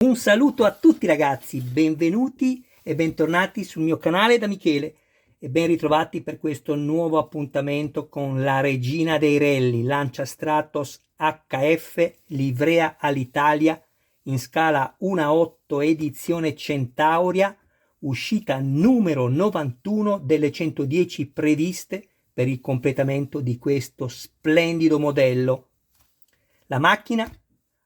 Un saluto a tutti ragazzi, benvenuti e bentornati sul mio canale da Michele e ben ritrovati per questo nuovo appuntamento con la regina dei rally, Lancia Stratos HF Livrea all'Italia in scala 1/8 edizione Centauria, uscita numero 91 delle 110 previste per il completamento di questo splendido modello. La macchina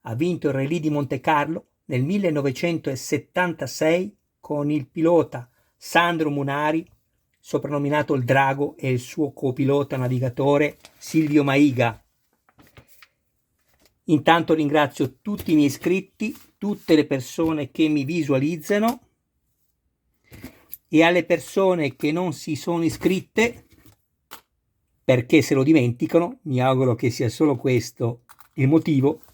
ha vinto il Rally di Monte Carlo nel 1976 con il pilota Sandro Munari, soprannominato il Drago, e il suo copilota navigatore Silvio Maiga. Intanto ringrazio tutti i miei iscritti, tutte le persone che mi visualizzano, e alle persone che non si sono iscritte perché se lo dimenticano, mi auguro che sia solo questo il motivo,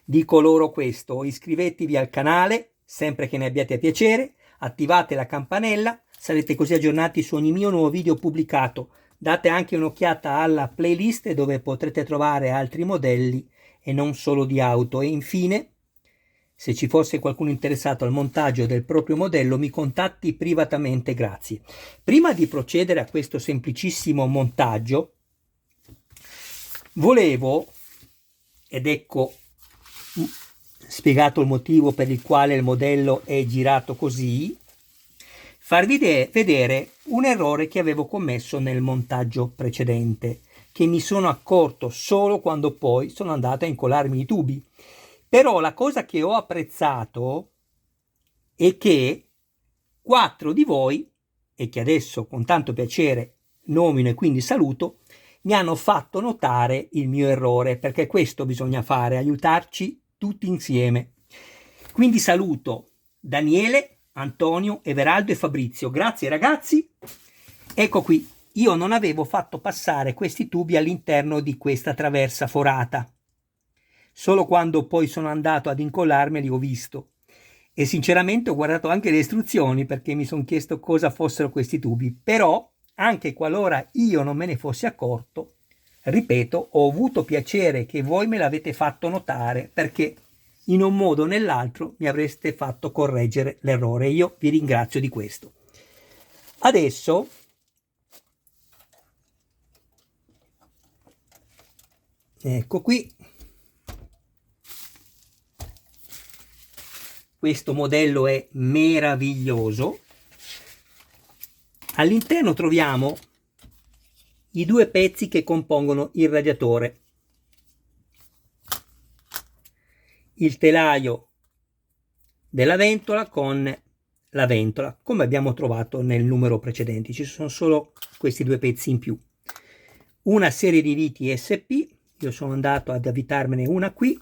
dico loro questo: iscrivetevi al canale sempre che ne abbiate piacere, attivate la campanella, sarete così aggiornati su ogni mio nuovo video pubblicato. Date anche un'occhiata alla playlist dove potrete trovare altri modelli e non solo di auto. E infine, se ci fosse qualcuno interessato al montaggio del proprio modello, mi contatti privatamente, grazie. Prima di procedere a questo semplicissimo montaggio, volevo, ed ecco spiegato il motivo per il quale il modello è girato così, farvi vedere un errore che avevo commesso nel montaggio precedente, che mi sono accorto solo quando poi sono andato a incollarmi i tubi. Però la cosa che ho apprezzato è che 4 di voi, e che adesso con tanto piacere nomino e quindi saluto, mi hanno fatto notare il mio errore, perché questo bisogna fare, aiutarci tutti insieme. Quindi saluto Daniele, Antonio, Everaldo e Fabrizio. Grazie ragazzi. Ecco qui, io non avevo fatto passare questi tubi all'interno di questa traversa forata. Solo quando poi sono andato ad incollarmeli ho visto. E sinceramente ho guardato anche le istruzioni perché mi sono chiesto cosa fossero questi tubi. Però, anche qualora io non me ne fossi accorto, ripeto, ho avuto piacere che voi me l'avete fatto notare, perché in un modo o nell'altro mi avreste fatto correggere l'errore. Io vi ringrazio di questo. Adesso ecco qui, questo modello è meraviglioso. All'interno troviamo i 2 pezzi che compongono il radiatore, il telaio della ventola con la ventola, come abbiamo trovato nel numero precedente. Ci sono solo questi 2 pezzi in più, una serie di viti SP, io sono andato ad avvitarmene una qui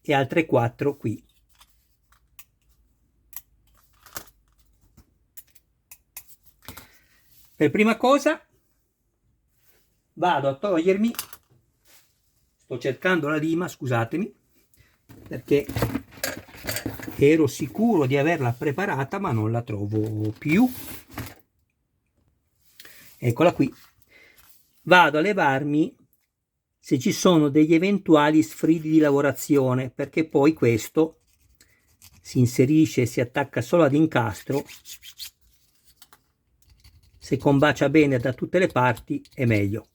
e altre 4 qui. Per prima cosa vado a togliermi, sto cercando la lima, scusatemi, perché ero sicuro di averla preparata ma non la trovo più. Eccola qui. Vado a levarmi se ci sono degli eventuali sfridi di lavorazione, perché poi questo si inserisce e si attacca solo ad incastro. Se combacia bene da tutte le parti è meglio.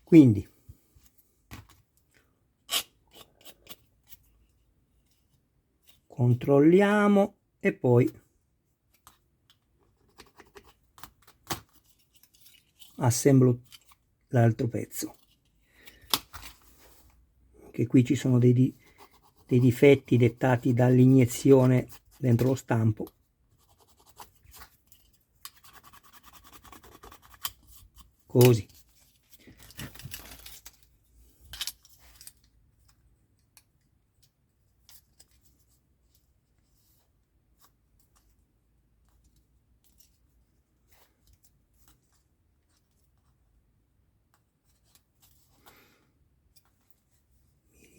Quindi controlliamo e poi assemblo l'altro pezzo, che qui ci sono dei difetti dettati dall'iniezione dentro lo stampo. Così.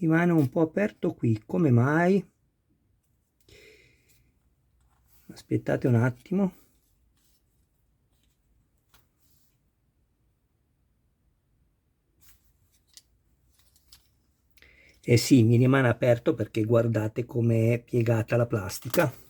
rimane un po' aperto qui, come mai? Aspettate un attimo. Eh sì, mi rimane aperto perché guardate come è piegata la plastica.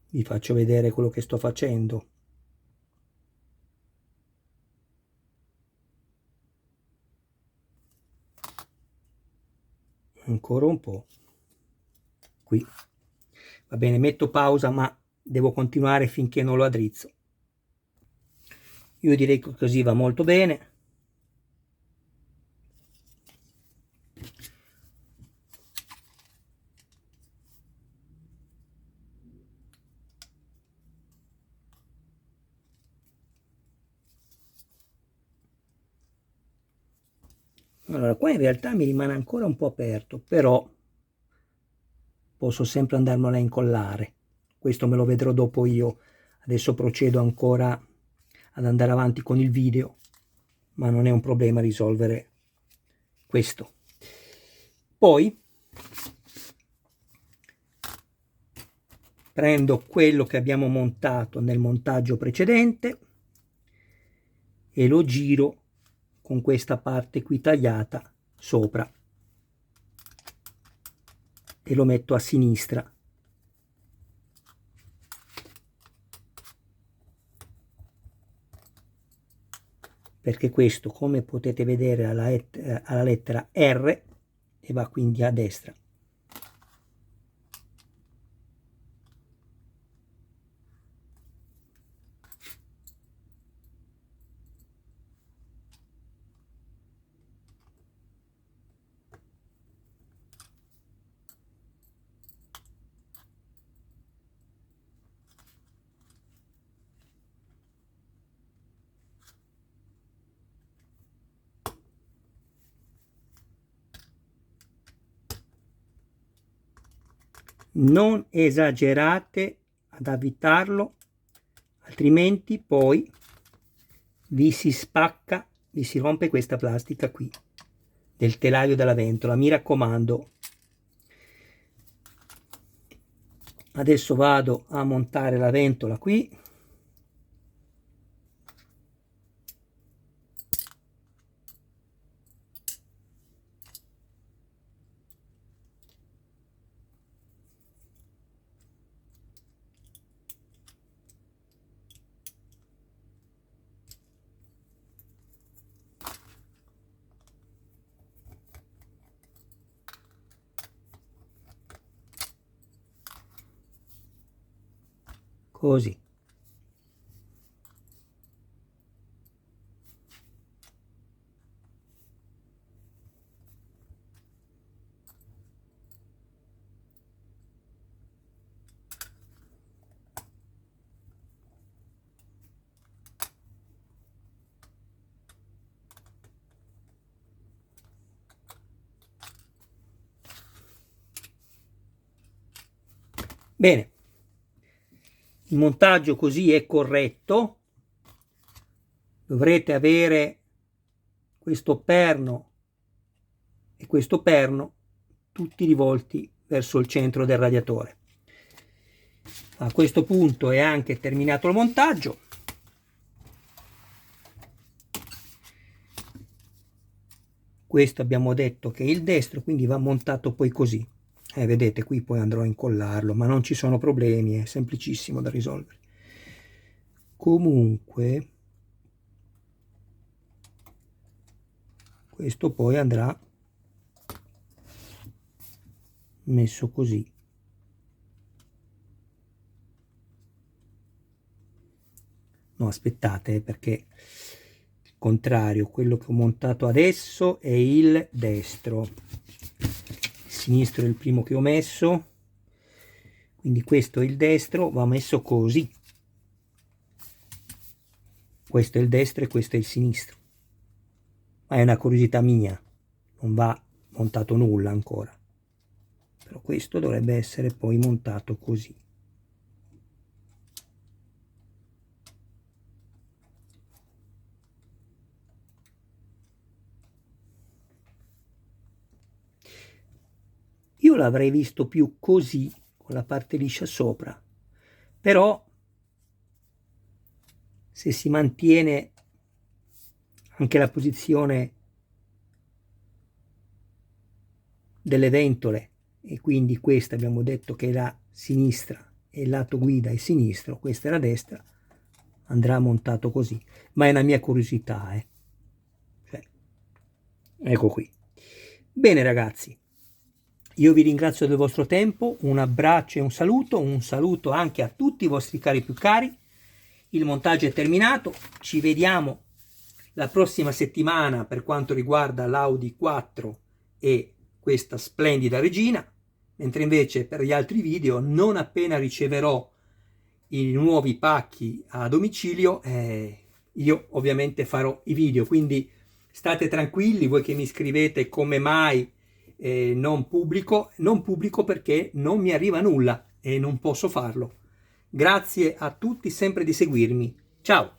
Vi faccio vedere quello che sto facendo. Ancora un po'. Qui. Va bene, metto pausa, ma devo continuare finché non lo addrizzo. Io direi che così va molto bene. Allora, qua in realtà mi rimane ancora un po' aperto, però posso sempre andarmela a incollare. Questo me lo vedrò dopo io. Adesso procedo ancora ad andare avanti con il video, ma non è un problema risolvere questo. Poi prendo quello che abbiamo montato nel montaggio precedente e lo giro con questa parte qui tagliata sopra e lo metto a sinistra. Perché questo, come potete vedere, alla lettera R e va quindi a destra. Non esagerate ad avvitarlo, altrimenti poi vi si spacca, vi si rompe questa plastica qui del telaio della ventola. Mi raccomando. Adesso vado a montare la ventola qui. Così. Bene, il montaggio così è corretto. Dovrete avere questo perno e questo perno tutti rivolti verso il centro del radiatore. A questo punto è anche terminato il montaggio. Questo abbiamo detto che è il destro, quindi va montato poi così. Vedete, qui poi andrò a incollarlo, ma non ci sono problemi, è semplicissimo da risolvere. Comunque, questo poi andrà messo così. No, aspettate, perché il contrario, quello che ho montato adesso è il destro, il sinistro è il primo che ho messo, quindi questo è il destro, va messo così. Questo è il destro e questo è il sinistro. Ma è una curiosità mia, non va montato nulla ancora. Però questo dovrebbe essere poi montato così. Io l'avrei visto più così, con la parte liscia sopra, però se si mantiene anche la posizione delle ventole, e quindi questa abbiamo detto che è la sinistra e il lato guida è sinistro, questa è la destra, andrà montato così. Ma è una mia curiosità, cioè, ecco qui. Bene ragazzi, io vi ringrazio del vostro tempo, un abbraccio e un saluto anche a tutti i vostri cari più cari. Il montaggio è terminato, ci vediamo la prossima settimana per quanto riguarda l'Audi 4 e questa splendida regina, mentre invece per gli altri video, non appena riceverò i nuovi pacchi a domicilio, io ovviamente farò i video, quindi state tranquilli, voi che mi scrivete come mai non pubblico perché non mi arriva nulla e non posso farlo. Grazie a tutti sempre di seguirmi. Ciao!